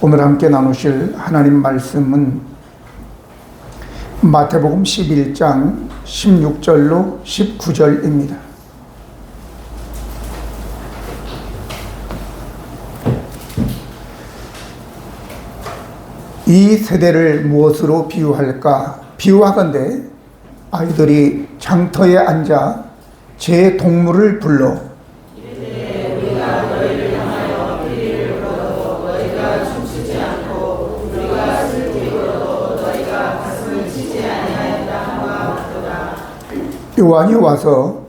오늘 함께 나누실 하나님 말씀은 마태복음 11장 16절로 19절입니다. 이 세대를 무엇으로 비유할까? 비유하건대 아이들이 장터에 앉아 제 동물을 불러 요한이 와서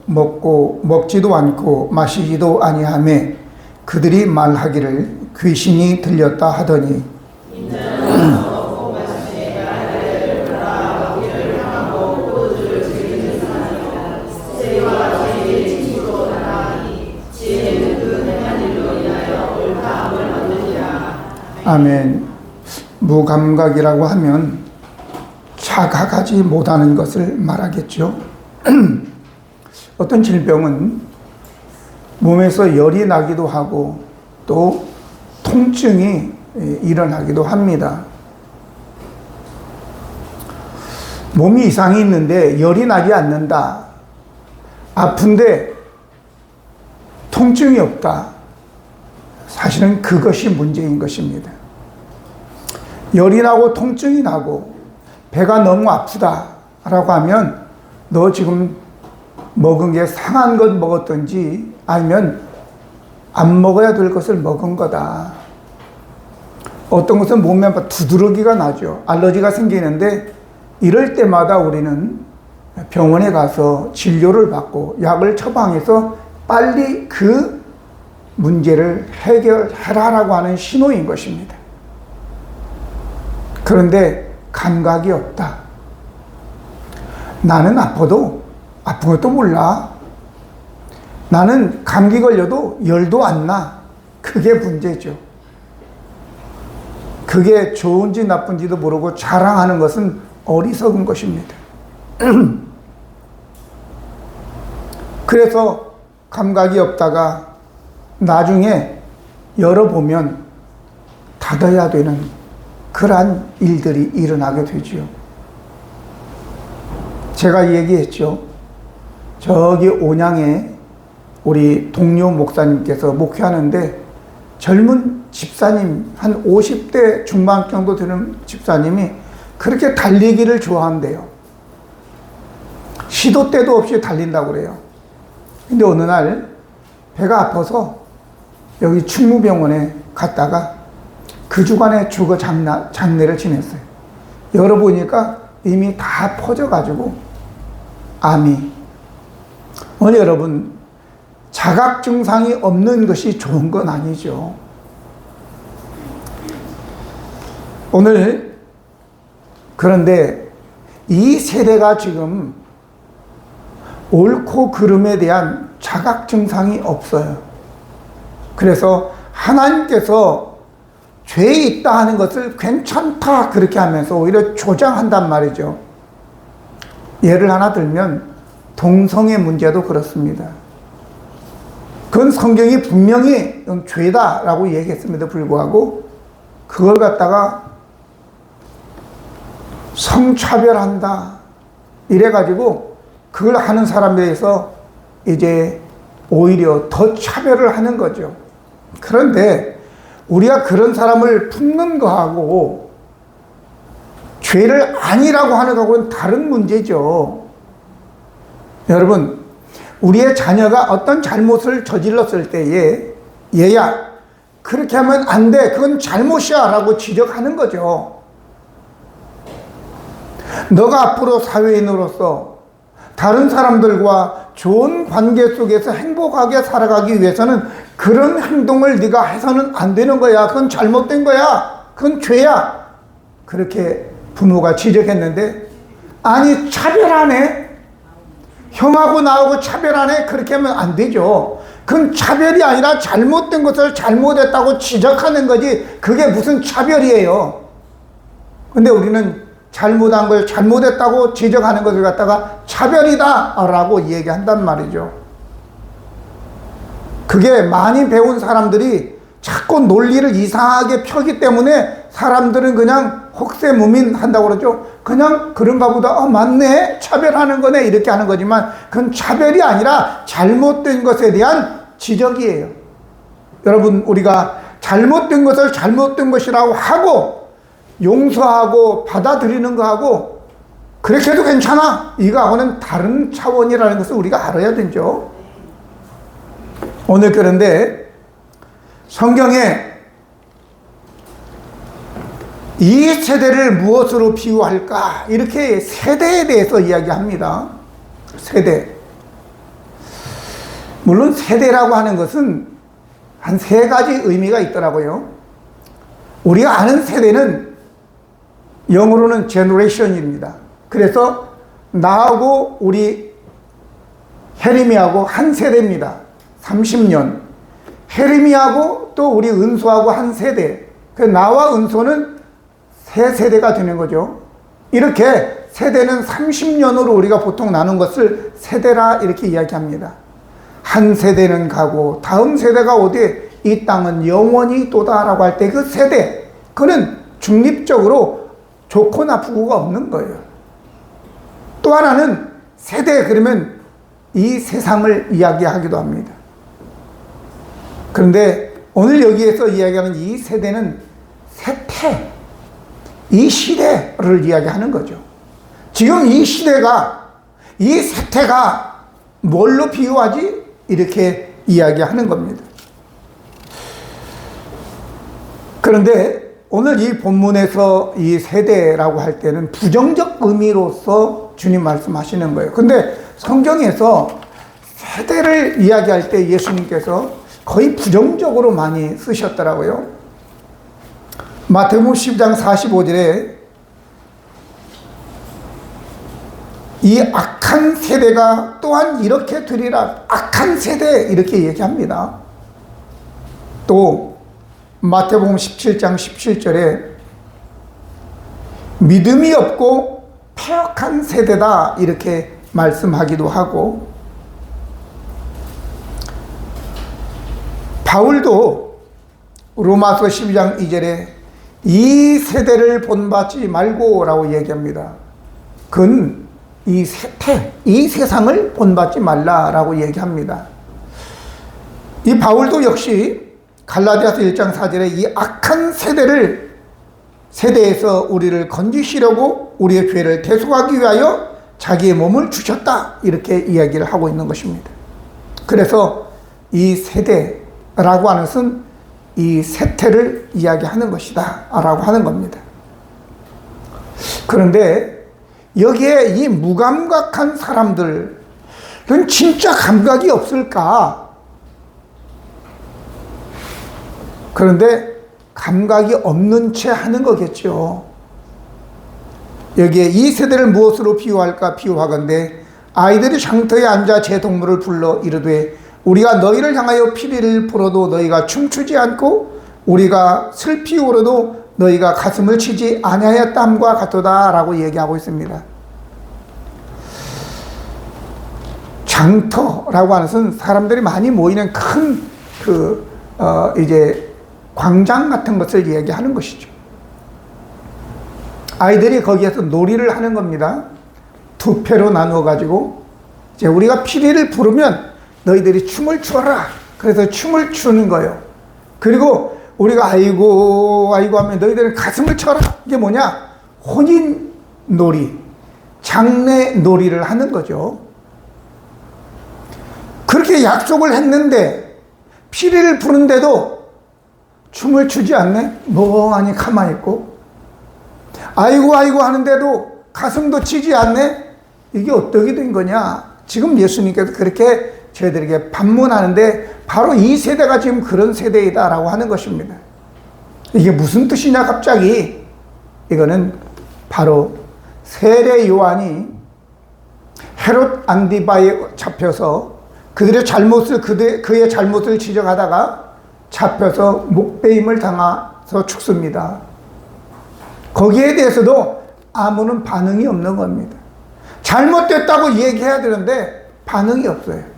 먹지도 않고 마시지도 아니하매 그들이 말하기를 귀신이 들렸다 하더니 아멘. 무감각이라고 하면 자각하지 못하는 것을 말하겠죠. 어떤 질병은 몸에서 열이 나기도 하고 또 통증이 일어나기도 합니다. 몸이 이상이 있는데 열이 나지 않는다. 아픈데 통증이 없다. 사실은 그것이 문제인 것입니다. 열이 나고 통증이 나고 배가 너무 아프다라고 하면 너 지금 먹은 게 상한 것 먹었든지 아니면 안 먹어야 될 것을 먹은 거다. 어떤 것은 몸에 두드러기가 나죠. 알러지가 생기는데 이럴 때마다 우리는 병원에 가서 진료를 받고 약을 처방해서 빨리 그 문제를 해결하라고 하는 신호인 것입니다. 그런데 감각이 없다. 나는 아파도 아픈 것도 몰라. 나는 감기 걸려도 열도 안 나. 그게 문제죠. 그게 좋은지 나쁜지도 모르고 자랑하는 것은 어리석은 것입니다. 그래서 감각이 없다가 나중에 열어보면 닫아야 되는 그러한 일들이 일어나게 되지요. 제가 얘기했죠. 저기 온양에 우리 동료 목사님께서 목회하는데 젊은 집사님, 한 50대 중반 정도 되는 집사님이 그렇게 달리기를 좋아한대요. 시도 때도 없이 달린다고 그래요. 근데 어느 날 배가 아파서 여기 충무병원에 갔다가 그 주간에 주거 장례를 지냈어요. 열어보니까 이미 다 퍼져가지고 암이. 여러분, 자각 증상이 없는 것이 좋은 건 아니죠. 오늘 그런데 이 세대가 지금 옳고 그름에 대한 자각 증상이 없어요. 그래서 하나님께서 죄에 있다 하는 것을 괜찮다 그렇게 하면서 오히려 조장한단 말이죠. 예를 하나 들면 동성애 문제도 그렇습니다. 그건 성경이 분명히 죄다라고 얘기했음에도 불구하고 그걸 갖다가 성차별한다 이래가지고 그걸 하는 사람에 대해서 이제 오히려 더 차별을 하는 거죠. 그런데 우리가 그런 사람을 품는 거하고 죄를 아니라고 하는 거하고는 다른 문제죠. 여러분, 우리의 자녀가 어떤 잘못을 저질렀을 때에 얘야 그렇게 하면 안 돼, 그건 잘못이야 라고 지적하는 거죠. 너가 앞으로 사회인으로서 다른 사람들과 좋은 관계 속에서 행복하게 살아가기 위해서는 그런 행동을 네가 해서는 안 되는 거야. 그건 잘못된 거야. 그건 죄야. 그렇게 부모가 지적했는데 아니 차별하네. 형하고 나하고 차별하네. 그렇게 하면 안 되죠. 그건 차별이 아니라 잘못된 것을 잘못했다고 지적하는 거지 그게 무슨 차별이에요. 근데 우리는 잘못한 걸 잘못했다고 지적하는 것을 갖다가 차별이다 라고 얘기한단 말이죠. 그게 많이 배운 사람들이 자꾸 논리를 이상하게 펴기 때문에 사람들은 그냥 혹세무민 한다고 그러죠. 그냥 그런가 보다, 맞네, 차별하는 거네, 이렇게 하는 거지만 그건 차별이 아니라 잘못된 것에 대한 지적이에요. 여러분, 우리가 잘못된 것을 잘못된 것이라고 하고 용서하고 받아들이는 거하고 그렇게 해도 괜찮아, 이거하고는 다른 차원이라는 것을 우리가 알아야 되죠. 오늘 그런데 성경에 이 세대를 무엇으로 비유할까? 이렇게 세대에 대해서 이야기합니다. 세대. 물론 세대라고 하는 것은 한 3가지 의미가 있더라고요. 우리가 아는 세대는 영어로는 generation입니다. 그래서 나하고 우리 혜림이하고 한 세대입니다. 30년. 혜림이하고 또 우리 은소하고 한 세대. 그 나와 은소는 3세대가 되는 거죠. 이렇게 세대는 30년으로 우리가 보통 나눈 것을 세대라 이렇게 이야기합니다. 한 세대는 가고 다음 세대가 오되 이 땅은 영원히 있도다라고 할 때 그 세대, 그는 중립적으로 좋고 나쁘고가 없는 거예요. 또 하나는 세대, 그러면 이 세상을 이야기하기도 합니다. 그런데 오늘 여기에서 이야기하는 이 세대는 세태, 이 시대를 이야기하는 거죠. 지금 이 시대가, 이 세태가 뭘로 비유하지? 이렇게 이야기하는 겁니다. 그런데 오늘 이 본문에서 이 세대라고 할 때는 부정적 의미로서 주님 말씀하시는 거예요. 근데 성경에서 세대를 이야기할 때 예수님께서 거의 부정적으로 많이 쓰셨더라고요. 마태복음 10장 45절에 이 악한 세대가 또한 이렇게 되리라, 악한 세대, 이렇게 얘기합니다. 또 마태복음 17장 17절에 믿음이 없고 폐역한 세대다, 이렇게 말씀하기도 하고, 바울도 로마서 12장 2절에 이 세대를 본받지 말고 라고 얘기합니다. 그건 이 세태, 이 세상을 본받지 말라라고 얘기합니다. 이 바울도 역시 갈라디아서 1장 4절에 이 악한 세대에서 우리를 건지시려고 우리의 죄를 대속하기 위하여 자기의 몸을 주셨다, 이렇게 이야기를 하고 있는 것입니다. 그래서 이 세대라고 하는 것은 이 세태를 이야기하는 것이다 라고 하는 겁니다. 그런데 여기에 이 무감각한 사람들, 그건 진짜 감각이 없을까? 그런데 감각이 없는 채 하는 거겠죠. 여기에 이 세대를 무엇으로 비유할까? 비유하건대 아이들이 장터에 앉아 제 동물을 불러 이르되 우리가 너희를 향하여 피리를 불어도 너희가 춤추지 않고 우리가 슬피 울어도 너희가 가슴을 치지 아니하였담과 같도다 라고 얘기하고 있습니다. 장터라고 하는 것은 사람들이 많이 모이는 큰 이제 광장 같은 것을 얘기하는 것이죠. 아이들이 거기에서 놀이를 하는 겁니다. 2패로 나누어 가지고 이제 우리가 피리를 부르면 너희들이 춤을 추어라. 그래서 춤을 추는 거예요. 그리고 우리가 아이고 하면 너희들은 가슴을 쳐라. 이게 뭐냐? 혼인 놀이, 장례 놀이를 하는 거죠. 그렇게 약속을 했는데 피리를 부는데도 춤을 추지 않네? 멍하니 가만히 있고, 아이고 하는데도 가슴도 치지 않네? 이게 어떻게 된 거냐? 지금 예수님께서 그렇게 저희들에게 반문하는데 바로 이 세대가 지금 그런 세대이다라고 하는 것입니다. 이게 무슨 뜻이냐 갑자기? 이거는 바로 세례 요한이 헤롯 안디바에 잡혀서 그의 잘못을 지적하다가 잡혀서 목베임을 당해서 죽습니다. 거기에 대해서도 아무런 반응이 없는 겁니다. 잘못됐다고 얘기해야 되는데 반응이 없어요.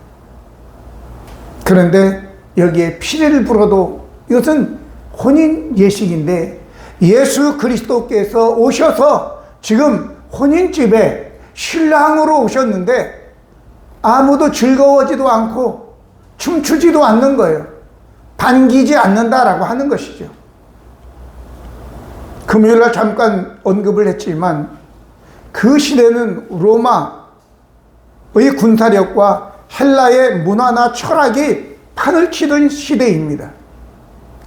그런데 여기에 피리를 불어도 이것은 혼인 예식인데 예수 그리스도께서 오셔서 지금 혼인집에 신랑으로 오셨는데 아무도 즐거워지도 않고 춤추지도 않는 거예요. 반기지 않는다라고 하는 것이죠. 금요일날 잠깐 언급을 했지만 그 시대는 로마의 군사력과 헬라의 문화나 철학이 판을 치던 시대입니다.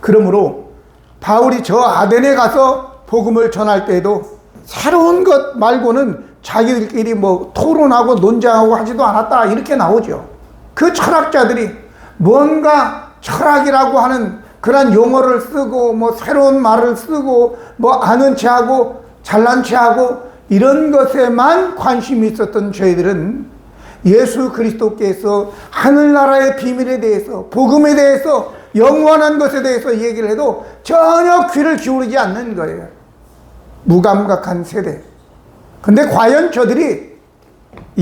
그러므로 바울이 저 아덴에 가서 복음을 전할 때에도 새로운 것 말고는 자기들끼리 뭐 토론하고 논쟁하고 하지도 않았다 이렇게 나오죠. 그 철학자들이 뭔가 철학이라고 하는 그런 용어를 쓰고 뭐 새로운 말을 쓰고 뭐 아는 체하고 잘난 체하고 이런 것에만 관심이 있었던 저희들은 예수 그리스도께서 하늘나라의 비밀에 대해서 복음에 대해서 영원한 것에 대해서 얘기를 해도 전혀 귀를 기울이지 않는 거예요. 무감각한 세대. 근데 과연 저들이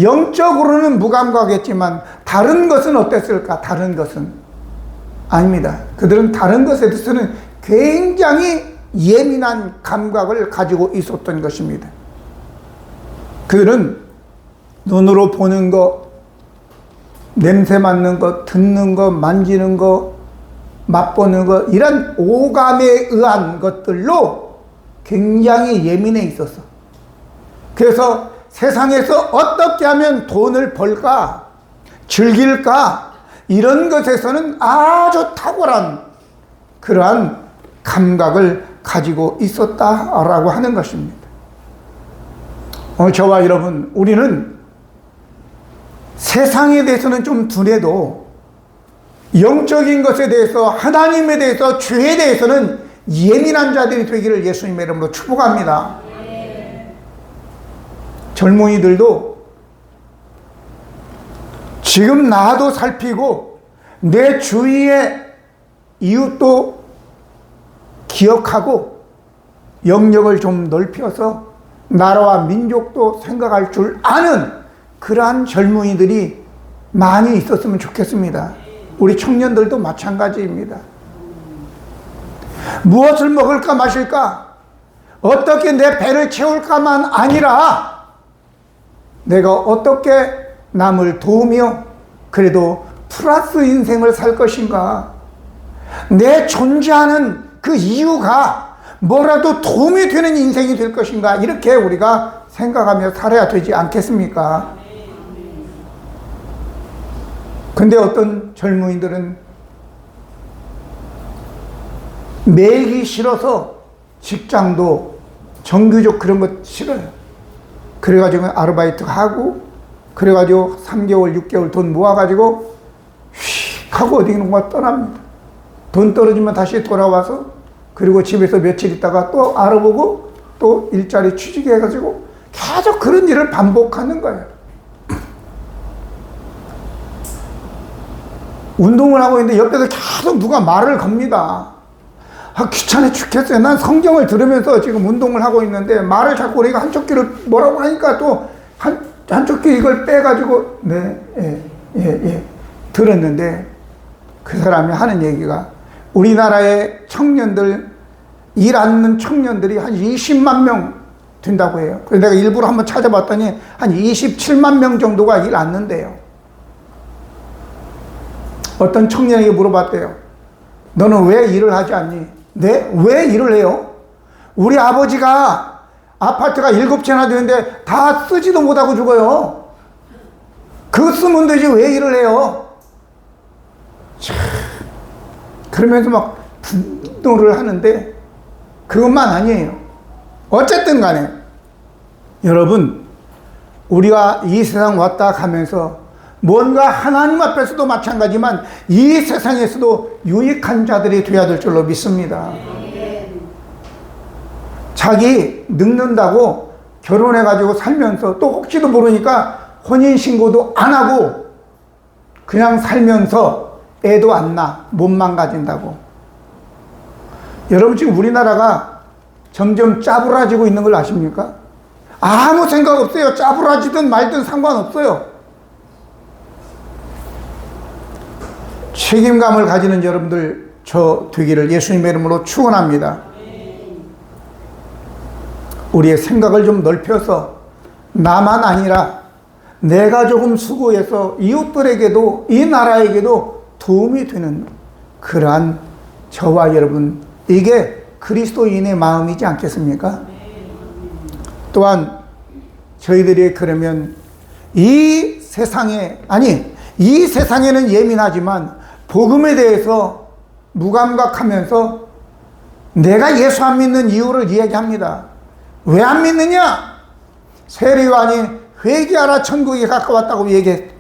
영적으로는 무감각했지만 다른 것은 어땠을까? 다른 것은 아닙니다. 그들은 다른 것에 대해서는 굉장히 예민한 감각을 가지고 있었던 것입니다. 그들은 눈으로 보는 것, 냄새 맡는 것, 듣는 것, 만지는 것, 맛보는 것, 이런 오감에 의한 것들로 굉장히 예민해 있었어. 그래서 세상에서 어떻게 하면 돈을 벌까, 즐길까, 이런 것에서는 아주 탁월한 그러한 감각을 가지고 있었다라고 하는 것입니다. 오늘 저와 여러분, 우리는 세상에 대해서는 좀 둔해도 영적인 것에 대해서, 하나님에 대해서, 죄에 대해서는 예민한 자들이 되기를 예수님의 이름으로 축복합니다. 젊은이들도 지금 나도 살피고 내 주위의 이웃도 기억하고 영역을 좀 넓혀서 나라와 민족도 생각할 줄 아는 그러한 젊은이들이 많이 있었으면 좋겠습니다. 우리 청년들도 마찬가지입니다. 무엇을 먹을까 마실까, 어떻게 내 배를 채울까만 아니라 내가 어떻게 남을 도우며 그래도 플러스 인생을 살 것인가, 내 존재하는 그 이유가 뭐라도 도움이 되는 인생이 될 것인가, 이렇게 우리가 생각하며 살아야 되지 않겠습니까? 근데 어떤 젊은이들은 매기 싫어서 직장도 정규직 그런 거 싫어요. 그래가지고 아르바이트 하고, 그래가지고 3개월, 6개월 돈 모아가지고 휙 하고 어디론가 떠납니다. 돈 떨어지면 다시 돌아와서 그리고 집에서 며칠 있다가 또 알아보고 또 일자리 취직해가지고 계속 그런 일을 반복하는 거예요. 운동을 하고 있는데 옆에서 계속 누가 말을 겁니다. 아, 귀찮아 죽겠어요. 난 성경을 들으면서 지금 운동을 하고 있는데 말을 자꾸 우리가 한쪽 귀를 뭐라고 하니까 또 한쪽 귀 이걸 빼가지고 들었는데 그 사람이 하는 얘기가 우리나라의 청년들, 일 않는 청년들이 한 20만 명 된다고 해요. 그래서 내가 일부러 한번 찾아봤더니 한 27만 명 정도가 일 않는데요. 어떤 청년에게 물어봤대요. 너는 왜 일을 하지 않니? 네? 왜 일을 해요? 우리 아버지가 아파트가 7채나 되는데 다 쓰지도 못하고 죽어요. 그거 쓰면 되지 왜 일을 해요? 참, 그러면서 막 분노를 하는데 그것만 아니에요. 어쨌든 간에 여러분, 우리가 이 세상 왔다 가면서 뭔가 하나님 앞에서도 마찬가지지만 이 세상에서도 유익한 자들이 되어야 될 줄로 믿습니다. 자기 늙는다고 결혼해가지고 살면서 또 혹시도 모르니까 혼인신고도 안 하고 그냥 살면서 애도 안 낳아, 몸만 가진다고. 여러분, 지금 우리나라가 점점 짜부라지고 있는 걸 아십니까? 아무 생각 없어요. 짜부라지든 말든 상관없어요. 책임감을 가지는 여러분들 저 되기를 예수님의 이름으로 축원합니다. 우리의 생각을 좀 넓혀서 나만 아니라 내가 조금 수고해서 이웃들에게도 이 나라에게도 도움이 되는 그러한 저와 여러분, 이게 그리스도인의 마음이지 않겠습니까? 또한 저희들이 그러면 이 세상에는 예민하지만 복음에 대해서 무감각하면서 내가 예수 안 믿는 이유를 이야기합니다. 왜 안 믿느냐? 세례요한이 회개하라 천국이 가까웠다고 얘기했,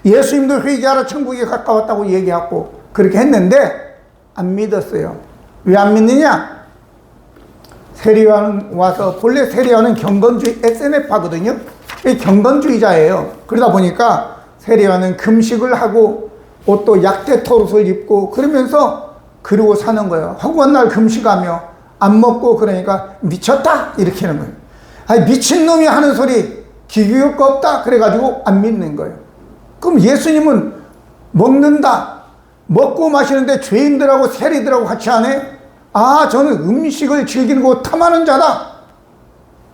예수님도 회개하라 천국이 가까웠다고 얘기하고 그렇게 했는데 안 믿었어요. 왜 안 믿느냐? 세례요한은 와서, 본래 세례요한은 경건주의 SNF파거든요. 경건주의자예요. 그러다 보니까 세례요한은 금식을 하고 옷도 약대토릇을 입고 그러면서 그러고 사는 거예요. 허구한 날 금식하며 안 먹고, 그러니까 미쳤다 이렇게 하는 거예요. 아니, 미친놈이 하는 소리 기교육 없다 그래가지고 안 믿는 거예요. 그럼 예수님은 먹는다, 먹고 마시는데 죄인들하고 세리들하고 같이 하네? 아, 저는 음식을 즐기는 거 탐하는 자다.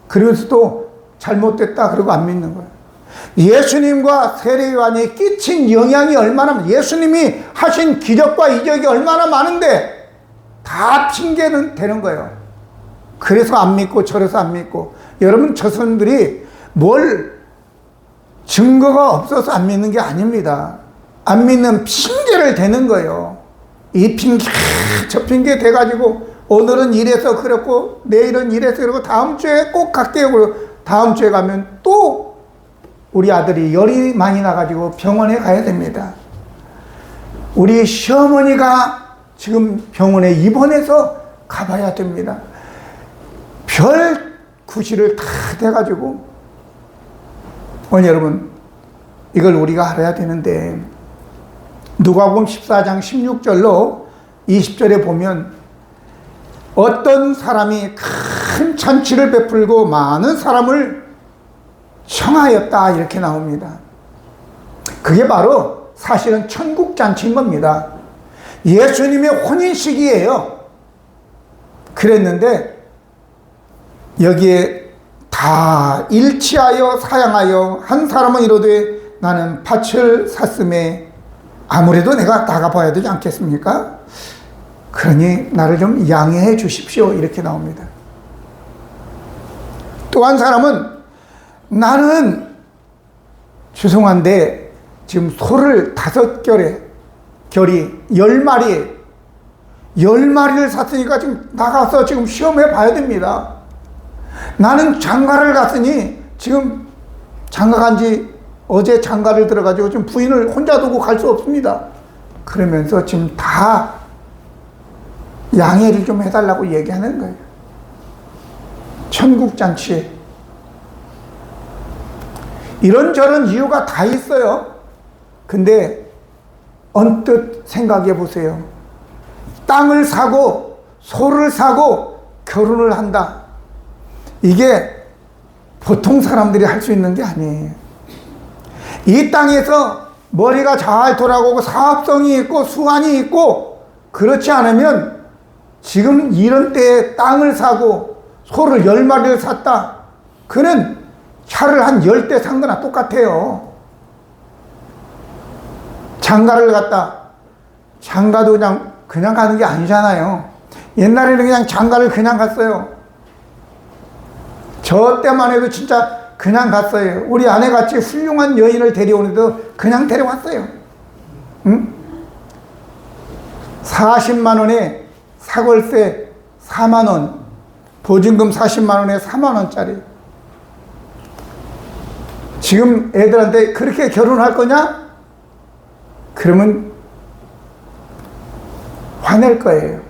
그래서 또 잘못됐다 그러고 안 믿는 거예요. 예수님과 세례요한이 끼친 영향이 얼마나, 예수님이 하신 기적과 이적이 얼마나 많은데 다 핑계는 되는 거예요. 그래서 안 믿고 저래서 안 믿고. 여러분, 저 사람들이 뭘 증거가 없어서 안 믿는 게 아닙니다. 안 믿는 핑계를 대는 거예요. 이 핑계 저 핑계 대가지고 오늘은 이래서 그렇고 내일은 이래서 그러고 다음 주에 꼭 갈게요. 그러고 다음 주에 가면 또 우리 아들이 열이 많이 나가지고 병원에 가야 됩니다. 우리 시어머니가 지금 병원에 입원해서 가봐야 됩니다. 별 구실을 다 대가지고. 여러분, 이걸 우리가 알아야 되는데, 누가복음 14장 16절로 20절에 보면 어떤 사람이 큰 잔치를 베풀고 많은 사람을 청하였다 이렇게 나옵니다. 그게 바로 사실은 천국잔치인 겁니다. 예수님의 혼인식이에요. 그랬는데 여기에 다 일치하여 사양하여 한 사람은 이르되 나는 밭을 샀음에 아무래도 내가 나가봐야 되지 않겠습니까? 그러니 나를 좀 양해해 주십시오 이렇게 나옵니다. 또 한 사람은 나는 죄송한데 지금 소를 5결이 10마리를 샀으니까 지금 나가서 지금 시험해 봐야 됩니다. 나는 장가를 갔으니 지금 장가 간지 어제 장가를 들어가지고 지금 부인을 혼자 두고 갈 수 없습니다. 그러면서 지금 다 양해를 좀 해달라고 얘기하는 거예요. 천국잔치에 이런저런 이유가 다 있어요. 근데 언뜻 생각해 보세요. 땅을 사고 소를 사고 결혼을 한다. 이게 보통 사람들이 할 수 있는 게 아니에요. 이 땅에서 머리가 잘 돌아가고 사업성이 있고 수완이 있고 그렇지 않으면 지금 이런 때에 땅을 사고 소를 10마리를 샀다. 그는 차를 한 10대 산 거나 똑같아요. 장가를 갔다. 장가도 그냥 가는 게 아니잖아요. 옛날에는 그냥 장가를 그냥 갔어요. 저 때만 해도 진짜 그냥 갔어요. 우리 아내같이 훌륭한 여인을 데려오는데도 그냥 데려왔어요. 응? 40만 원에 사골세 4만 원, 보증금 40만 원에 4만 원짜리. 지금 애들한테 그렇게 결혼할 거냐? 그러면 화낼 거예요.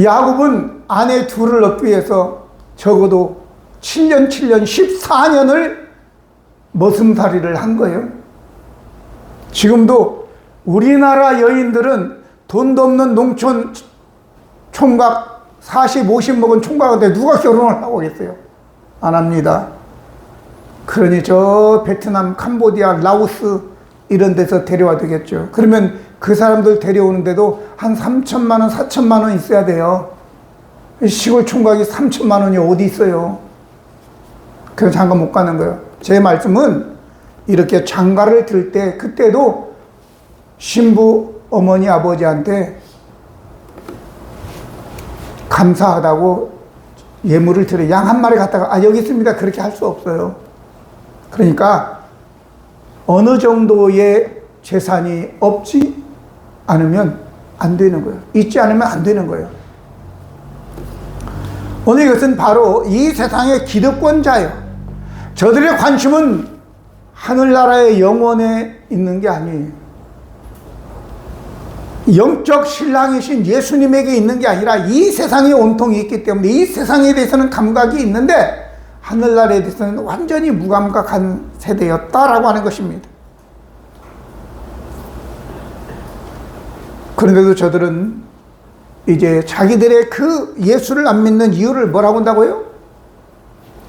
야곱은 아내 둘을 얻기 위해서 적어도 7년 14년을 머슴살이를 한 거예요. 지금도 우리나라 여인들은 돈도 없는 농촌 총각 40, 50 먹은 총각한테 누가 결혼을 하고 있어요? 안 합니다. 그러니 저 베트남, 캄보디아, 라오스 이런 데서 데려와 되겠죠. 그러면 그 사람들 데려오는데도 한 3천만 원, 4천만 원 있어야 돼요. 시골 총각이 3천만 원이 어디 있어요? 그래서 장가 못 가는 거예요. 제 말씀은 이렇게 장가를 들 때 그때도 신부 어머니 아버지한테 감사하다고 예물을 드려 양 한 마리 갖다가 여기 있습니다 그렇게 할 수 없어요. 그러니까 어느 정도의 재산이 없지 않으면 안 되는 거예요. 있지 않으면 안 되는 거예요. 오늘 이것은 바로 이 세상의 기득권자예요. 저들의 관심은 하늘나라의 영원에 있는 게 아니에요. 영적 신랑이신 예수님에게 있는 게 아니라 이 세상에 온통이 있기 때문에 이 세상에 대해서는 감각이 있는데 하늘나라에 대해서는 완전히 무감각한 세대였다라고 하는 것입니다. 그런데도 저들은 이제 자기들의 그 예수를 안 믿는 이유를 뭐라고 한다고요?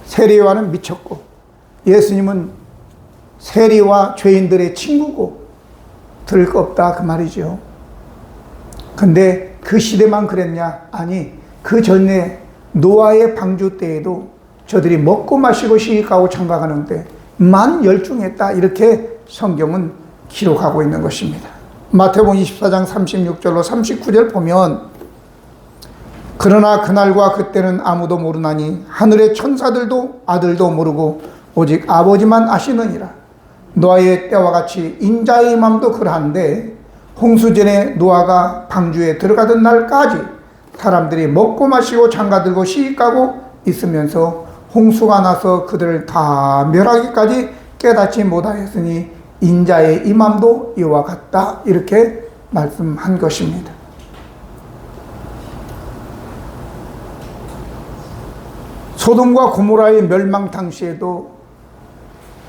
세리와는 미쳤고 예수님은 세리와 죄인들의 친구고 들을 거 없다 그 말이죠. 근데 그 시대만 그랬냐? 아니, 그 전에 노아의 방주 때에도 저들이 먹고 마시고 시집가고 장가가는데 만 열중했다 이렇게 성경은 기록하고 있는 것입니다. 마태복음 24장 36절로 39절 보면 그러나 그날과 그때는 아무도 모르나니 하늘의 천사들도 아들도 모르고 오직 아버지만 아시느니라. 노아의 때와 같이 인자의 맘도 그러한데 홍수전에 노아가 방주에 들어가던 날까지 사람들이 먹고 마시고 장가들고 시집가고 있으면서 홍수가 나서 그들을 다 멸하기까지 깨닫지 못하였으니 인자의 임함도 이와 같다 이렇게 말씀한 것입니다. 소돔과 고모라의 멸망 당시에도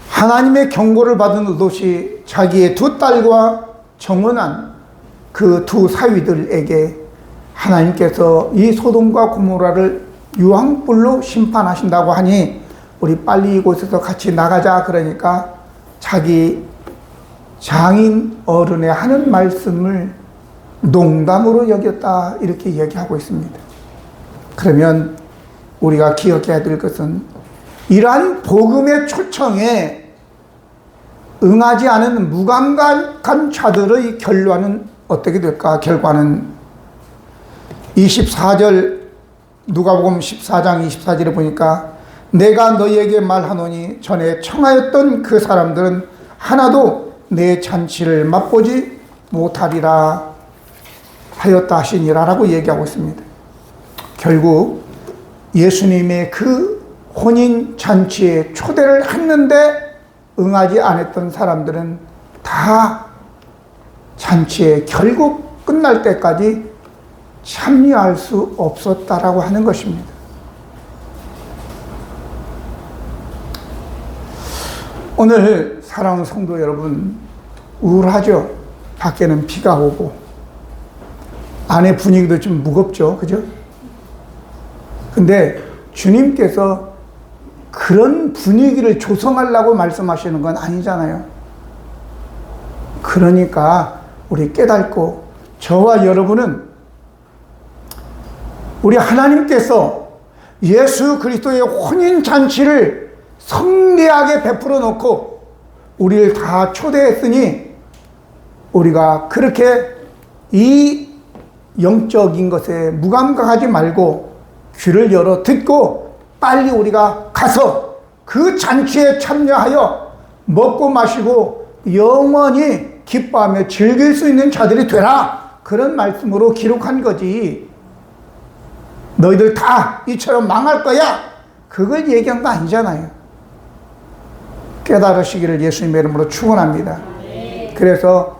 하나님의 경고를 받은 롯이 자기의 두 딸과 정언한 그 두 사위들에게 하나님께서 이 소돔과 고모라를 유황불로 심판하신다고 하니 우리 빨리 이곳에서 같이 나가자 그러니까 자기 장인 어른의 하는 말씀을 농담으로 여겼다 이렇게 얘기하고 있습니다. 그러면 우리가 기억해야 될 것은 이러한 복음의 초청에 응하지 않은 무감각한 자들의 결과는 어떻게 될까? 결과는 24절 누가복음 14장 24절에 보니까 내가 너희에게 말하노니 전에 청하였던 그 사람들은 하나도 내 잔치를 맛보지 못하리라 하였다 하시니라 라고 얘기하고 있습니다. 결국 예수님의 그 혼인 잔치에 초대를 했는데 응하지 않았던 사람들은 다 잔치에 결국 끝날 때까지 참여할 수 없었다라고 하는 것입니다. 오늘 사랑하는 성도 여러분, 우울하죠? 밖에는 비가 오고 안에 분위기도 좀 무겁죠, 그죠? 근데 주님께서 그런 분위기를 조성하려고 말씀하시는 건 아니잖아요. 그러니까 우리 깨닫고 저와 여러분은 우리 하나님께서 예수 그리스도의 혼인잔치를 성대하게 베풀어 놓고 우리를 다 초대했으니 우리가 그렇게 이 영적인 것에 무감각하지 말고 귀를 열어 듣고 빨리 우리가 가서 그 잔치에 참여하여 먹고 마시고 영원히 기뻐하며 즐길 수 있는 자들이 되라 그런 말씀으로 기록한 거지. 너희들 다 이처럼 망할 거야 그걸 얘기한 거 아니잖아요. 깨달으시기를 예수님의 이름으로 축원합니다. 그래서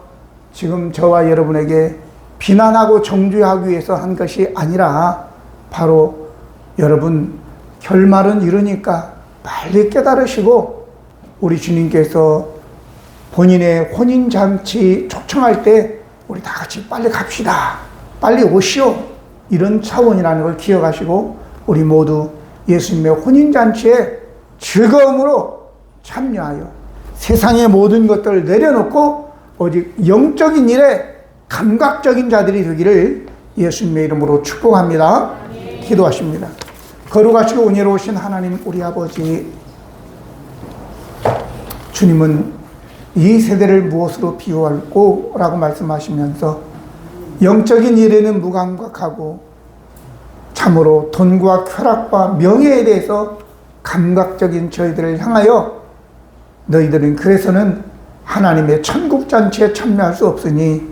지금 저와 여러분에게 비난하고 정죄하기 위해서 한 것이 아니라 바로 여러분 결말은 이러니까 빨리 깨달으시고 우리 주님께서 본인의 혼인잔치 초청할 때 우리 다 같이 빨리 갑시다. 빨리 오시오. 이런 차원이라는 걸 기억하시고 우리 모두 예수님의 혼인잔치에 즐거움으로 참여하여 세상의 모든 것들을 내려놓고 오직 영적인 일에 감각적인 자들이 되기를 예수님의 이름으로 축복합니다. 기도하십니다. 거룩하시고 은혜로우신 하나님 우리 아버지, 주님은 이 세대를 무엇으로 비유할꼬? 라고 말씀하시면서 영적인 일에는 무감각하고 참으로 돈과 쾌락과 명예에 대해서 감각적인 저희들을 향하여 너희들은 그래서는 하나님의 천국잔치에 참여할 수 없으니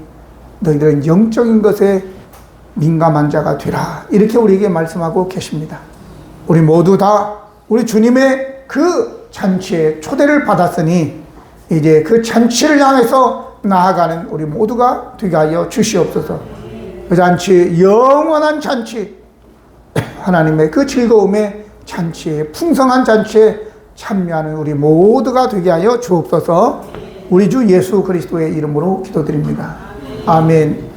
너희들은 영적인 것에 민감한 자가 되라, 이렇게 우리에게 말씀하고 계십니다. 우리 모두 다 우리 주님의 그 잔치에 초대를 받았으니 이제 그 잔치를 향해서 나아가는 우리 모두가 되게 하여 주시옵소서. 그 잔치, 영원한 잔치, 하나님의 그 즐거움의 잔치에, 풍성한 잔치에 참여하는 우리 모두가 되게 하여 주옵소서. 우리 주 예수 그리스도의 이름으로 기도드립니다. 아멘.